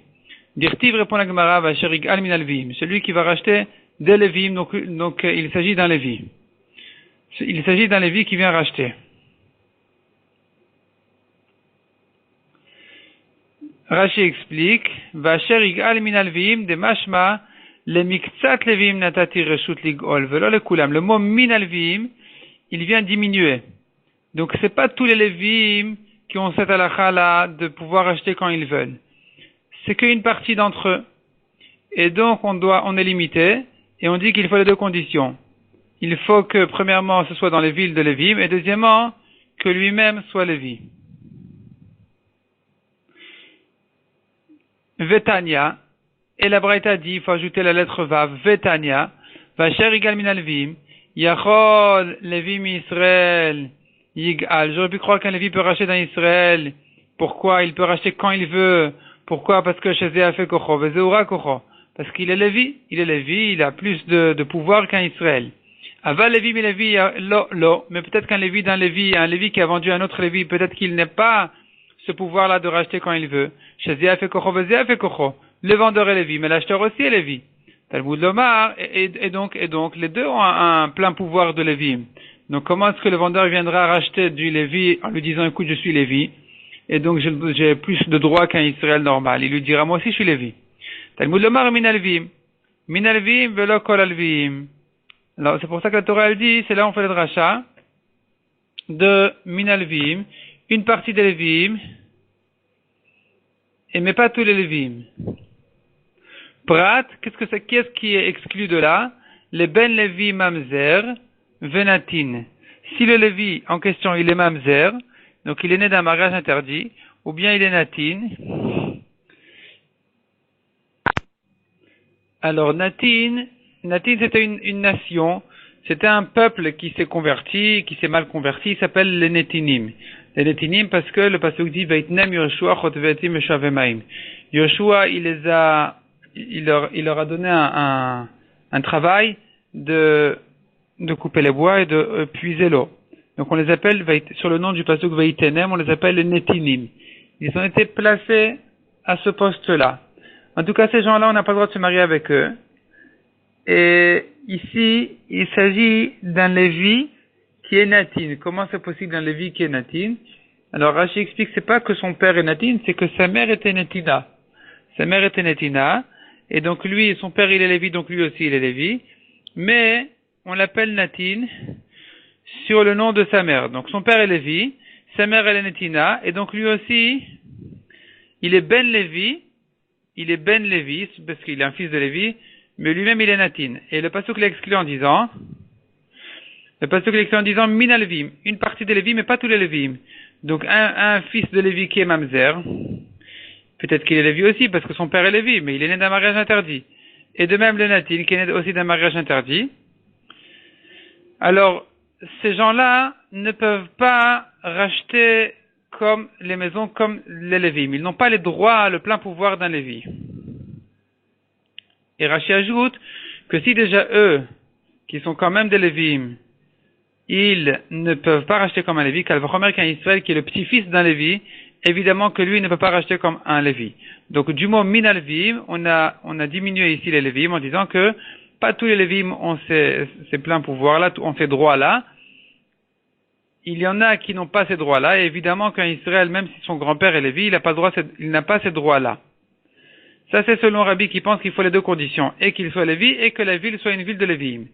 Dirtiv répond la Gemara, Vacherig al min alvim. Celui qui va racheter des Lévim, donc il s'agit d'un Lévi. Il s'agit d'un Lévi qui vient racheter. Rashi explique, Vacher igal min alvim de mashma le miktsat levim natati reshut ligol velo le kulam. Le mot min alvim, il vient diminuer. Donc c'est pas tous les levim qui ont cette halakha là de pouvoir acheter quand ils veulent. C'est qu'une partie d'entre eux. Et donc on est limité et on dit qu'il faut les deux conditions. Il faut que premièrement ce soit dans les villes de Lévim et deuxièmement que lui-même soit Lévi. Vetania, et la Braïta dit, il faut ajouter la lettre Vav, Vetania, Vacher igal min alvim, Yachol Levim Israël, Yigal. J'aurais pu croire qu'un Lévi peut racheter dans Israël. Pourquoi? Il peut racheter quand il veut. Pourquoi? Parce que Shezé a fait Kocho, Vezeura Kocho. Parce qu'il est Lévi. Il est Lévi, il a plus de pouvoir qu'un Israël. Aval Lévi, mais Lévi, lo. Mais peut-être qu'un Lévi d'un Lévi, un Lévi qui a vendu un autre Lévi, peut-être qu'il n'est pas ce pouvoir-là de racheter quand il veut. Shezé a fait Kocho, Vezé a fait Kocho. Le vendeur est Lévi, mais l'acheteur aussi est Lévi. Talmud Lomar, et donc, les deux ont un plein pouvoir de Lévi. Donc, comment est-ce que le vendeur viendra racheter du Lévi en lui disant, écoute, je suis Lévi, et donc j'ai plus de droits qu'un Israël normal. Il lui dira, moi aussi je suis Lévi. Talmud Lomar, min alvim velo kol alvim. Alors, c'est pour ça que la Torah, elle dit, c'est là où on fait le rachat de min alvim, une partie des Lévim, mais pas tous les Lévim. Prat, qu'est-ce qui est exclu de là? Les ben Lévi mamzer, venatin. Si le Lévi en question il est mamzer, donc il est né d'un mariage interdit, ou bien il est natin. Alors natin c'était une nation, c'était un peuple qui s'est converti, qui s'est mal converti, il s'appelle les Netinim. Les Netinim parce que le pasuk dit Vaitnem Yoshua chotvetim meshavemaim. Yoshua il leur a donné un travail de couper les bois et de puiser l'eau. Donc on les appelle sur le nom du pasuk Vaitenem, on les appelle les Netinim. Ils ont été placés à ce poste-là. En tout cas ces gens-là on n'a pas le droit de se marier avec eux. Et ici, il s'agit d'un Lévi qui est natin. Comment c'est possible d'un Lévi qui est natin? Alors Rashi explique que c'est pas que son père est natin, c'est que sa mère était netina. Sa mère était netina, et donc lui, son père il est Lévi, donc lui aussi il est Lévi. Mais on l'appelle natin sur le nom de sa mère. Donc son père est Lévi, sa mère elle est netina, et donc lui aussi, il est Ben Lévi, parce qu'il est un fils de Lévi, mais lui-même il est natin. Et le pasuk l'exclut en disant, min alvim, une partie des Lévi, mais pas tous les Lévim. Donc un fils de Lévi qui est mamzer, peut-être qu'il est Lévi aussi, parce que son père est Lévi, mais il est né d'un mariage interdit. Et de même le natin, qui est né aussi d'un mariage interdit. Alors, ces gens-là ne peuvent pas racheter comme les maisons comme les Lévim. Ils n'ont pas les droits, le plein pouvoir d'un Lévi. Et Rashi ajoute que si déjà eux, qui sont quand même des Lévim, ils ne peuvent pas racheter comme un Lévi, qu'un Israël qui est le petit-fils d'un Lévi, évidemment que lui ne peut pas racheter comme un Lévi. Donc du mot min alvim, on a diminué ici les Lévim en disant que pas tous les Lévim ont ces pleins pouvoirs-là, ont ces droits-là. Il y en a qui n'ont pas ces droits-là, et évidemment qu'un Israël, même si son grand-père est Lévi, il n'a pas ces droits-là. Ça, c'est selon Rabbi qui pense qu'il faut les deux conditions, et qu'il soit Lévi, et que la ville soit une ville de Lévim.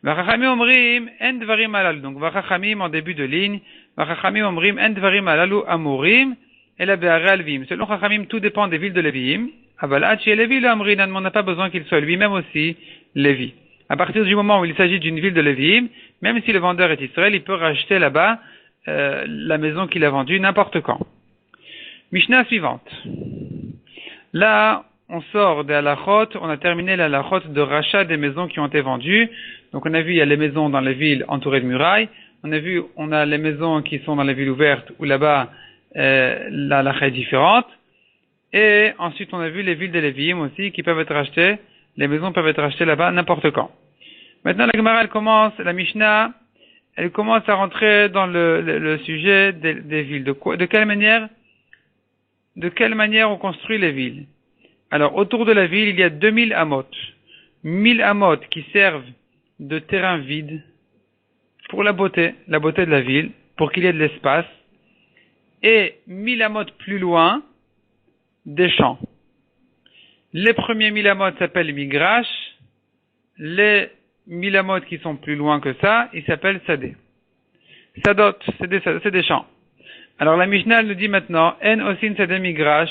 Vachachamim omrim en dvarim alalu. Donc, Vachachamim en début de ligne, Vachachamim omrim en dvarim alalu amurim, et la be'are alvim. Selon Chachamim, tout dépend des villes de Lévim. Avalachi et Lévi, le Amrinan, on n'a pas besoin qu'il soit lui-même aussi Lévi. À partir du moment où il s'agit d'une ville de Lévi'im, même si le vendeur est Israël, il peut racheter là-bas la maison qu'il a vendue n'importe quand. Mishnah suivante. Là, on sort des halachot, on a terminé la halachot de rachat des maisons qui ont été vendues. Donc on a vu, il y a les maisons dans les villes entourées de murailles. On a les maisons qui sont dans les villes ouvertes où là-bas la halacha est différente. Et ensuite on a vu les villes de Lévi'im aussi qui peuvent être rachetées. Les maisons peuvent être rachetées là-bas n'importe quand. Maintenant la Gemara la Mishnah, elle commence à rentrer dans le sujet des villes. De quelle manière on construit les villes? Alors, autour de la ville, il y a 2000 amot. 1000 amot qui servent de terrain vide pour la beauté de la ville, pour qu'il y ait de l'espace. Et 1000 amot plus loin, des champs. Les premiers 1000 amot s'appellent migrash. Les 1000 amot qui sont plus loin que ça, ils s'appellent sadé. Sadot, c'est des champs. Alors la Mishnah nous dit maintenant, en osin sadé migrash,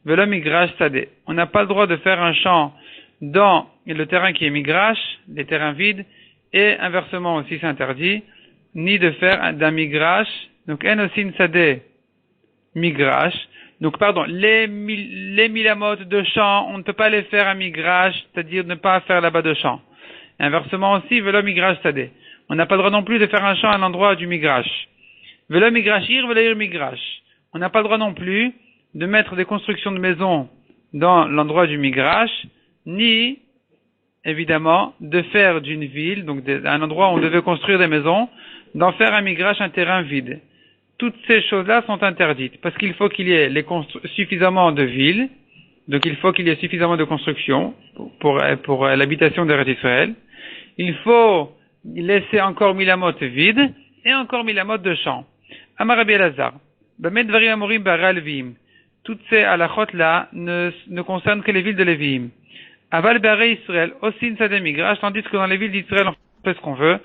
velo migrash sadé. On n'a pas le droit de faire un champ dans le terrain qui est migrash, les terrains vides, et inversement aussi c'est interdit, ni de faire d'un migrash, donc en osin sadé migrash. Donc pardon, les milamot de champ, on ne peut pas les faire à migrash, c'est-à-dire ne pas faire là-bas de champ. Inversement aussi, velo migrash sadé. On n'a pas le droit non plus de faire un champ à l'endroit du migrash. Velo migrashir, velo ir migrash. On n'a pas le droit non plus de mettre des constructions de maisons dans l'endroit du migrash, ni, évidemment, de faire d'une ville, donc un endroit où on devait construire des maisons, d'en faire un migrash, un terrain vide. Toutes ces choses-là sont interdites, parce qu'il faut qu'il y ait suffisamment de villes, donc il faut qu'il y ait suffisamment de constructions pour l'habitation d'Eretz Israël. Il faut laisser encore 1000 amot vides, et encore 1000 amot de champs. Amar Rabbi Elazar, Bamed Dvarim Amorim Bara Leviim. Toutes ces halachot-là ne concernent que les villes de Lévi'im. Aval Bara Israël, Osin Sadeh Migrash, tandis que dans les villes d'Israël, on fait ce qu'on veut,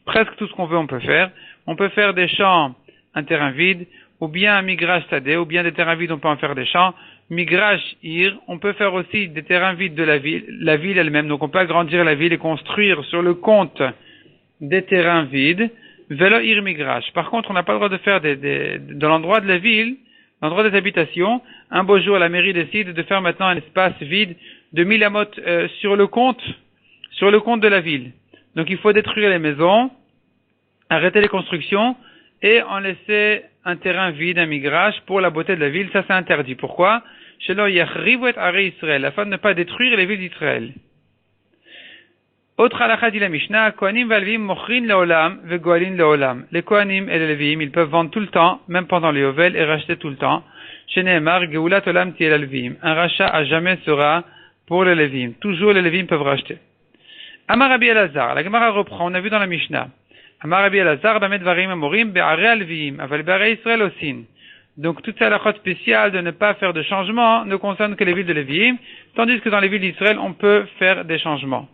presque tout ce qu'on veut on peut faire. On peut faire des champs, un terrain vide, ou bien un migrash Sadeh, ou bien des terrains vides, on peut en faire des champs. Migrash Ir, on peut faire aussi des terrains vides de la ville elle-même, donc on peut agrandir la ville et construire sur le compte des terrains vides. Velo ir migrash. Par contre, on n'a pas le droit de faire dans l'endroit de la ville, l'endroit des habitations. Un beau jour, la mairie décide de faire maintenant un espace vide de 1000 amot sur le compte de la ville. Donc, il faut détruire les maisons, arrêter les constructions et en laisser un terrain vide, un migrash pour la beauté de la ville. Ça, c'est interdit. Pourquoi? Shelo yachrivu et arei Israël, afin de ne pas détruire les villes d'Israël. Autre halakha dit la Mishnah, Kohanim valvim mochrin leolam vegoalin leolam. Les Kohanim et les Lévi'im, ils peuvent vendre tout le temps, même pendant les Yovel, et racheter tout le temps. Sheneemar geulat olam tiel alviim. Un rachat à jamais sera pour les Lévi'im. Toujours les Lévi'im peuvent racheter. Amar Rabbi Elazar, la Gemara reprend, on a vu dans la Mishnah. Amar Rabbi Elazar, bamed varim amorim be'arei alviim, aval be'arei Israël osin. Donc toute cette halakha spéciale de ne pas faire de changement ne concerne que les villes de Lévi'im, tandis que dans les villes d'Israël, on peut faire des changements.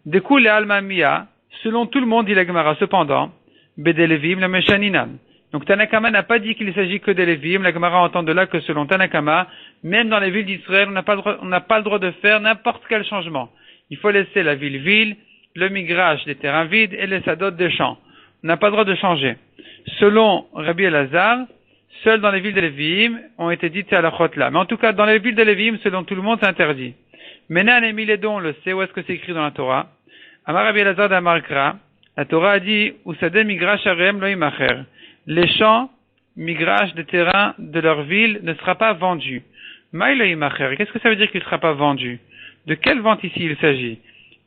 Découle les Almamia, selon tout le monde, dit la Gemara, cependant, Bede Lévi'im la Meshaninan. Donc Tanakama n'a pas dit qu'il s'agit que des Lévi'im, la Gemara entend de là que selon Tanakama, même dans les villes d'Israël, on n'a pas le droit de faire n'importe quel changement. Il faut laisser la ville, le migrash des terrains vides et les sadot des champs. On n'a pas le droit de changer. Selon Rabbi Elazar, seuls dans les villes de Lévi'im ont été dites ces halachot-là. Mais en tout cas, dans les villes de Lévi'im, selon tout le monde, c'est interdit. Menan et Milédon, on le sait, où est-ce que c'est écrit dans la Torah? Amar Rabbi Elazar d'Amarkra, la Torah a dit, Usadeh migrash areem lo imacher. Les champs, migrash des terrains de leur ville ne sera pas vendu. Maï lo imacher. Qu'est-ce que ça veut dire qu'il ne sera pas vendu? De quelle vente ici il s'agit?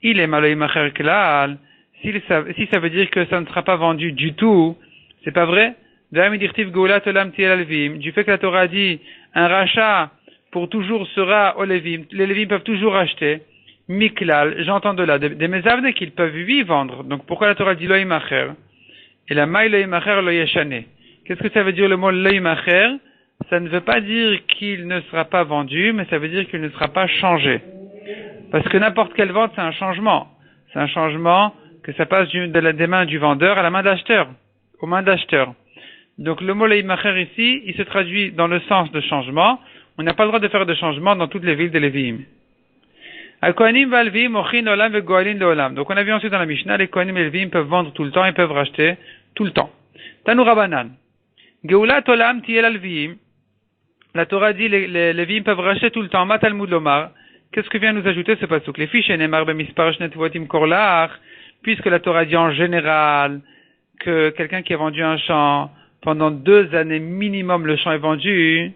Il est malo imacher klal. Si ça veut dire que ça ne sera pas vendu du tout, c'est pas vrai? Du fait que la Torah a dit, un rachat pour toujours sera au Lévim. Les Lévim peuvent toujours acheter. Miklal, j'entends de là, des mezavne qu'ils peuvent lui vendre. Donc pourquoi la Torah dit loïmacher? Et la maï loïmacher loyeshane. Qu'est-ce que ça veut dire le mot loïmacher? Ça ne veut pas dire qu'il ne sera pas vendu, mais ça veut dire qu'il ne sera pas changé. Parce que n'importe quelle vente, c'est un changement. C'est un changement que ça passe des mains du vendeur à la main d'acheteur, aux mains d'acheteur. Donc le mot loïmacher ici, il se traduit dans le sens de changement. On n'a pas le droit de faire de changements dans toutes les villes de Lévi'im. Al-Kohanim va-Levim, Ochin Olam ve Goalin Leolam. Donc on a vu ensuite dans la Mishnah, les Kohanim et Lévi'im peuvent vendre tout le temps et peuvent racheter tout le temps. Tanu Rabanan. Geulat Olam Tiel Al-Levi'im. La Torah dit les Lévi'im peuvent racheter tout le temps. Ma Talmud Lomar. Qu'est-ce que vient nous ajouter ce pasuk? Les fiches Nemar Bemispar Shnetvotim Korlach. Puisque la Torah dit en général que quelqu'un qui a vendu un champ pendant 2 années minimum, le champ est vendu.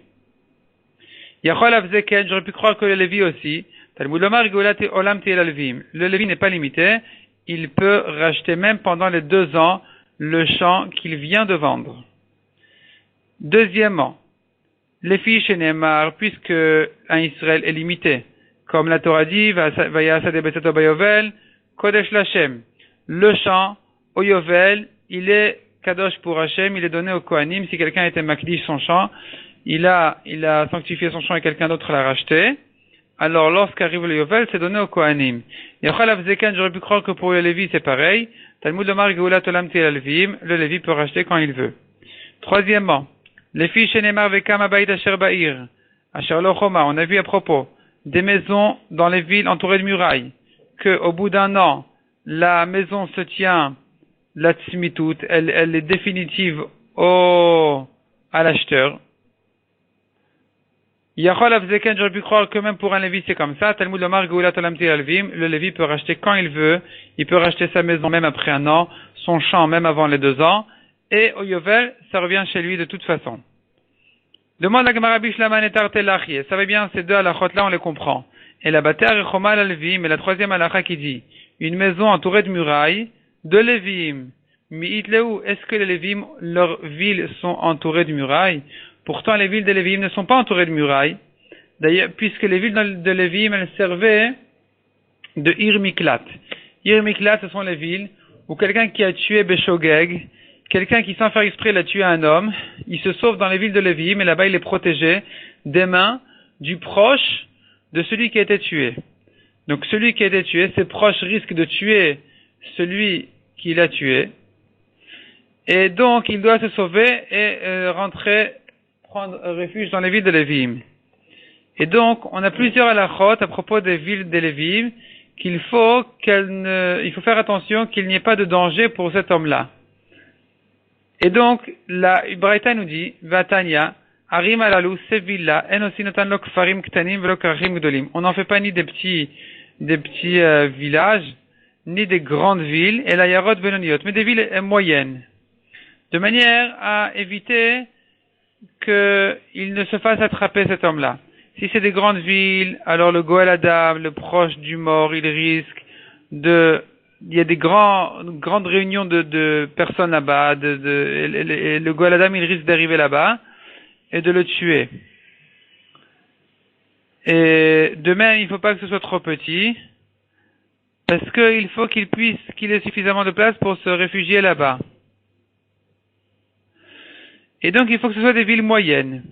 Yachol Avzeken, j'aurais pu croire que le Lévi aussi. Talmud Lomar Geulat Olam Tiel Al-Levi'im. Le Lévi n'est pas limité. Il peut racheter même pendant les 2 ans le champ qu'il vient de vendre. Deuxièmement, les fiches et Neymar, puisque un Israël est limité, comme la Torah dit, Vayasade Beseto Bayovel, Kodesh Lachem. Le champ, au Yovel, il est Kadosh pour Hachem, il est donné au Kohanim. Si quelqu'un était Makdish son champ, il a sanctifié son champ et quelqu'un d'autre l'a racheté. Alors, lorsqu'arrive le Yovel, c'est donné au Kohanim. Yachal Avzeken, j'aurais pu croire que pour le Lévi, c'est pareil. Talmud Lomar Geulat Olam Tiel Al-Levi'im, le Lévi peut racheter quand il veut. Troisièmement, les filles chez Neymar Vekam Abayit Asher Ba'ir, Asher Lo Choma, on a vu à propos des maisons dans les villes entourées de murailles, que au bout d'un an, la maison se tient, la tzmitut, elle est définitive à l'acheteur. Yachol Avzeken, j'aurais pu croire que même pour un Lévi c'est comme ça. Talmud Lomar Geulat Olam Tiel Al-Levi'im, le Lévi peut racheter quand il veut, il peut racheter sa maison même après un an, son champ même avant les 2 ans, et au Yovel, ça revient chez lui de toute façon. Demande la Gemara Bishlaman et Tartelachie. Ça va bien, ces 2 halachot là, on les comprend. Et la Bater et Chomal Al-Levi'im, et la 3e halacha qui dit, une maison entourée de murailles, de Lévi'im. Mi'itleu, est-ce que les Lévi'im, leurs villes sont entourées de murailles? Pourtant, les villes de Lévi'im ne sont pas entourées de murailles. D'ailleurs, puisque les villes de Lévi'im, elles servaient de Ir Miklat. Ir Miklat, ce sont les villes où quelqu'un qui a tué Beshogeg, quelqu'un qui sans faire exprès l'a tué un homme, il se sauve dans les villes de Lévi'im et là-bas il est protégé des mains du proche de celui qui a été tué. Donc celui qui a été tué, ses proches risquent de tuer celui qui l'a tué. Et donc il doit se sauver et prendre refuge dans les villes de Lévi'im. Et donc on a plusieurs halachot à propos des villes de Lévi'im il faut faire attention qu'il n'y ait pas de danger pour cet homme-là. Et donc, la Braïta nous dit, Vatania, Arim alalou, ces villes-là, en aussi notan lo kfarim ktanim velo krachim gdolim. On n'en fait pas ni des petits villages, ni des grandes villes, et la yarot benoniot, mais des villes moyennes. De manière à éviter qu'il ne se fasse attraper cet homme-là. Si c'est des grandes villes, alors le Goel Adam, le proche du mort, il risque il y a des grandes réunions de personnes là-bas, et le Goel Adam, il risque d'arriver là-bas et de le tuer. Et de même, il ne faut pas que ce soit trop petit, parce qu'il faut qu'il ait suffisamment de place pour se réfugier là-bas. Et donc, il faut que ce soit des villes moyennes.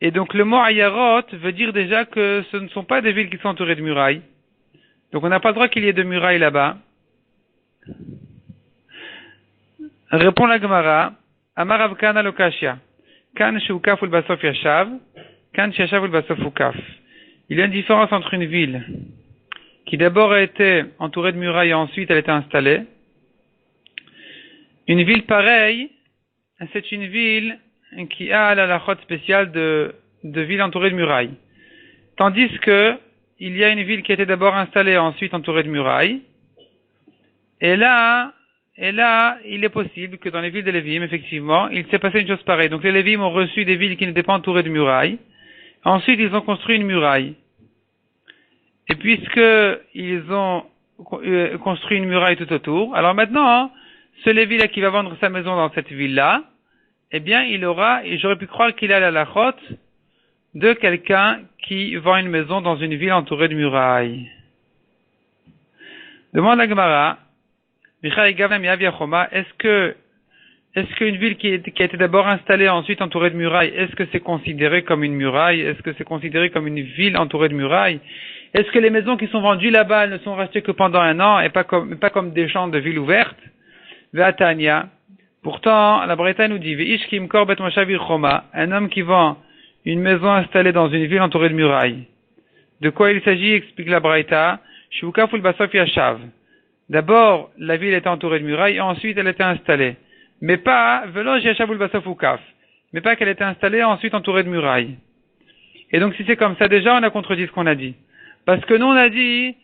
Et donc, le mot Ayarot veut dire déjà que ce ne sont pas des villes qui sont entourées de murailles. Donc, on n'a pas le droit qu'il y ait de murailles là-bas. Répond la Gemara, Amar Rav Kana lo Kashya. Kan sheukaf ul basof yashav, kan sheyashav ul basof ukaf. Il y a une différence entre une ville qui d'abord a été entourée de murailles et ensuite elle a été installée. Une ville pareille, c'est une ville qui a la halachot spéciale de ville entourée de murailles. Tandis que il y a une ville qui a été d'abord installée et ensuite entourée de murailles. Et là, il est possible que dans les villes de Lévi'im, effectivement, il s'est passé une chose pareille. Donc les Lévi'im ont reçu des villes qui n'étaient pas entourées de murailles. Ensuite, ils ont construit une muraille. Et puisqu'ils ont construit une muraille tout autour, alors maintenant, ce Lévi-là qui va vendre sa maison dans cette ville-là, eh bien, j'aurais pu croire qu'il a la halachot de quelqu'un qui vend une maison dans une ville entourée de murailles. Demande la Gemara, est-ce qu'une ville qui a été d'abord installée, ensuite entourée de murailles, est-ce que c'est considéré comme une muraille? Est-ce que c'est considéré comme une ville entourée de murailles? Est-ce que les maisons qui sont vendues là-bas, elles ne sont rachetées que pendant un an et pas comme des champs de villes ouvertes? Ve'atania. Pourtant, la Braïta nous dit, un homme qui vend une maison installée dans une ville entourée de murailles. De quoi il s'agit, explique la Braïta, Shukaf ul-Basof Yashav. D'abord, la ville était entourée de murailles, et ensuite elle était installée. Mais pas, Velosh Yashav ul-Basof Ukaf. Mais pas qu'elle était installée, et ensuite entourée de murailles. Et donc si c'est comme ça, déjà on a contredit ce qu'on a dit. Parce que nous on a dit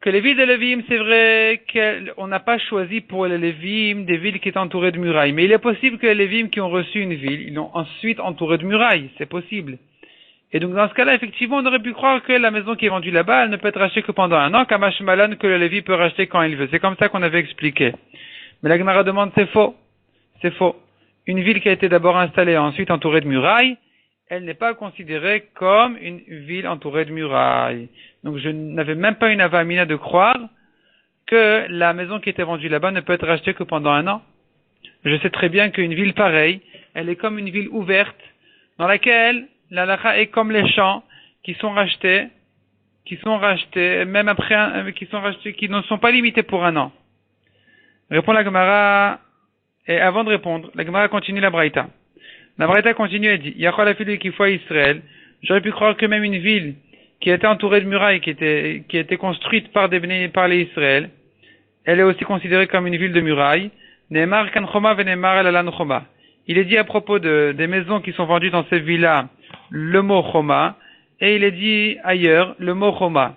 que les villes de Lévim, c'est vrai qu'on n'a pas choisi pour les Lévim des villes qui étaient entourées de murailles. Mais il est possible que les Lévim qui ont reçu une ville, ils l'ont ensuite entourée de murailles. C'est possible. Et donc dans ce cas-là, effectivement, on aurait pu croire que la maison qui est vendue là-bas, elle ne peut être achetée que pendant un an, Kamash Malan, que le Lévi peut racheter quand il veut. C'est comme ça qu'on avait expliqué. Mais la Gemara demande, c'est faux. C'est faux. Une ville qui a été d'abord installée et ensuite entourée de murailles, elle n'est pas considérée comme une ville entourée de murailles. Donc je n'avais même pas une avamina de croire que la maison qui était vendue là-bas ne peut être rachetée que pendant un an. Je sais très bien qu'une ville pareille, elle est comme une ville ouverte, dans laquelle la lacha est comme les champs qui sont rachetés, même après, qui ne sont pas limités pour un an. Répond la Gemara, et avant de répondre, la Gemara continue la Braïta. La Braïta continue et dit, Yachol afilu kifwa Israël, j'aurais pu croire que même une ville qui était entourée de murailles, qui était construite par les Israël, elle est aussi considérée comme une ville de murailles. Neemar kan choma veneemar el alan choma. Il est dit à propos des maisons qui sont vendues dans ces villas, le mot choma, et il est dit ailleurs, le mot choma.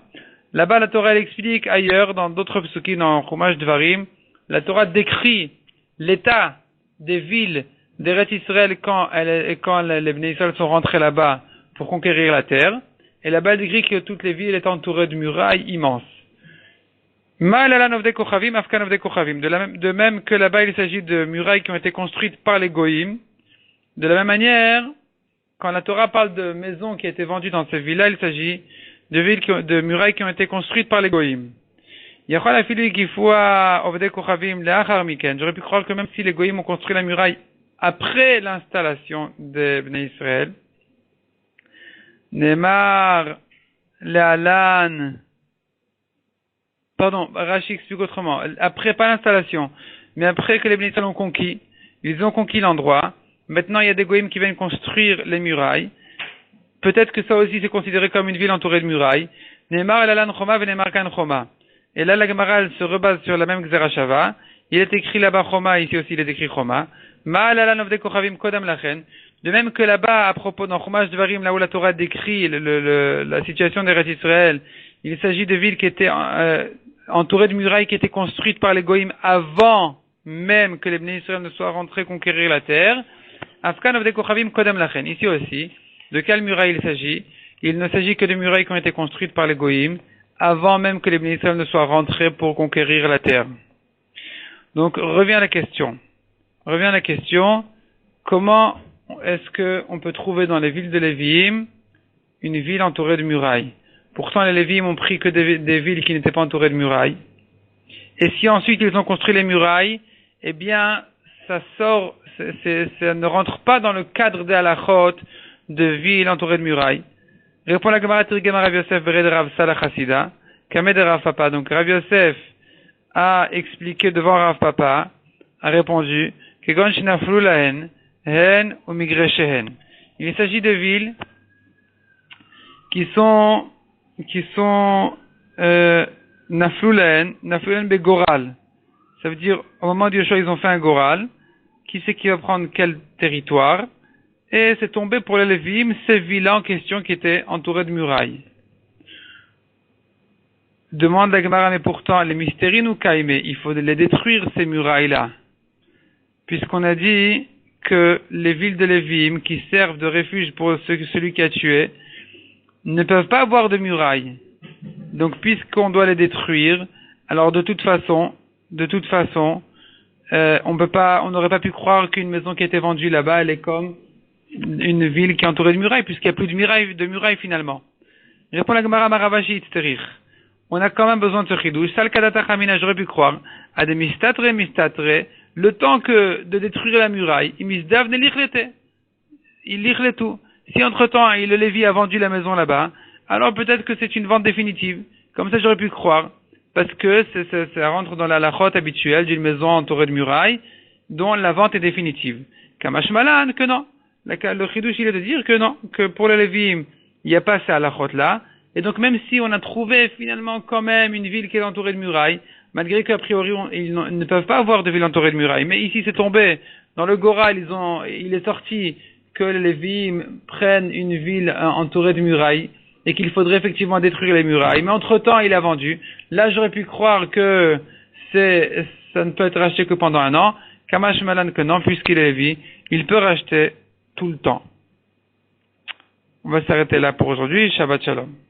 Là-bas, la Torah, elle explique ailleurs, dans d'autres psukim, dans Chumash Dvarim, la Torah décrit l'état des villes d'Eretz Israël quand les Bnei Israël sont rentrés là-bas pour conquérir la terre. Et là-bas, elle décrit que toutes les villes étaient entourées de murailles immenses. De même que là-bas, il s'agit de murailles qui ont été construites par les Goïm. De la même manière, quand la Torah parle de maisons qui étaient vendues dans ces villas, il s'agit de murailles qui ont été construites par les Goïm. J'aurais pu croire que même si les Goïm ont construit la muraille après l'installation des Bnei Israël, Neymar, Lealan, Rashi explique autrement. Après, pas l'installation, mais après que les Bnei Israël ont conquis, ils ont conquis l'endroit. Maintenant, il y a des Goïm qui viennent construire les murailles. Peut-être que ça aussi c'est considéré comme une ville entourée de murailles. Neymar, Lealan, Choma, Venemar, Kan, Choma. Et là, la Gemara, elle se rebase sur la même Xerashava. Il est écrit là-bas Choma, ici aussi il est écrit Choma. Ma'alalan of de Kochavim Kodam Lachen. De même que là-bas, à propos dans Chumash Dvarim, là où la Torah décrit la situation d'Eretz Israël, il s'agit de villes qui étaient entourées de murailles qui étaient construites par les Goïm avant même que les Bnei Israël ne soient rentrés conquérir la terre. Afkan of de Kochavim Kodam Lachen. Ici aussi, de quelle muraille il s'agit? Il ne s'agit que de murailles qui ont été construites par les Goïm avant même que les Bnei Israël ne soient rentrés pour conquérir la terre. Donc, revient à la question. Comment est-ce qu'on peut trouver dans les villes de Lévi'im une ville entourée de murailles? Pourtant, les Lévi'im ont pris que des villes qui n'étaient pas entourées de murailles. Et si ensuite ils ont construit les murailles, eh bien, ça ne rentre pas dans le cadre des halachot de villes entourées de murailles. Répond la Gemara Tirgema Rav Yosef Bered Rav Salah Chassida, Kamed Rav Papa. Donc Rav Yosef a expliqué devant Rav Papa, a répondu, Kegon Shinaflu Lahen, Hen ou Migreshehen. Il s'agit de villes qui sont Naflu Lahen Begoral. Ça veut dire, au moment du Yoshua, ils ont fait un Goral. Qui c'est qui va prendre quel territoire? Et c'est tombé pour les Lévim, ces villas en question qui étaient entourées de murailles. Demande la Gemara, mais pourtant, les mystérines ou caïmés, il faut les détruire, ces murailles-là. Puisqu'on a dit que les villes de Lévim, qui servent de refuge pour celui qui a tué, ne peuvent pas avoir de murailles. Donc, puisqu'on doit les détruire, alors de toute façon, on n'aurait pas pu croire qu'une maison qui était vendue là-bas, elle est comme une ville qui est entourée de murailles, puisqu'il n'y a plus de murailles finalement. Répond la Gemara Maravashi Tzterich. On a quand même besoin de ce chidouche. Sal kadata chamina, j'aurais pu croire. À des mistatre, le temps que de détruire la muraille, il misdav ne lichlete. Il lichle tout. Si entre-temps, le Lévi a vendu la maison là-bas, alors peut-être que c'est une vente définitive. Comme ça, j'aurais pu croire. Parce que ça rentre dans la halachot habituelle d'une maison entourée de murailles, dont la vente est définitive. Kamash malan, que non. Le chidouche, il est de dire que non, que pour les Lévim, il n'y a pas ces halachot-là. Et donc, même si on a trouvé finalement quand même une ville qui est entourée de murailles, malgré qu'a priori, ils ne peuvent pas avoir de ville entourée de murailles. Mais ici, c'est tombé. Dans le Goral, il est sorti que les Lévim prennent une ville entourée de murailles et qu'il faudrait effectivement détruire les murailles. Mais entre-temps, il a vendu. Là, j'aurais pu croire que ça ne peut être racheté que pendant un an. Kamash Malan que non, puisqu'il est Lévi, il peut racheter tout le temps. On va s'arrêter là pour aujourd'hui. Shabbat Shalom.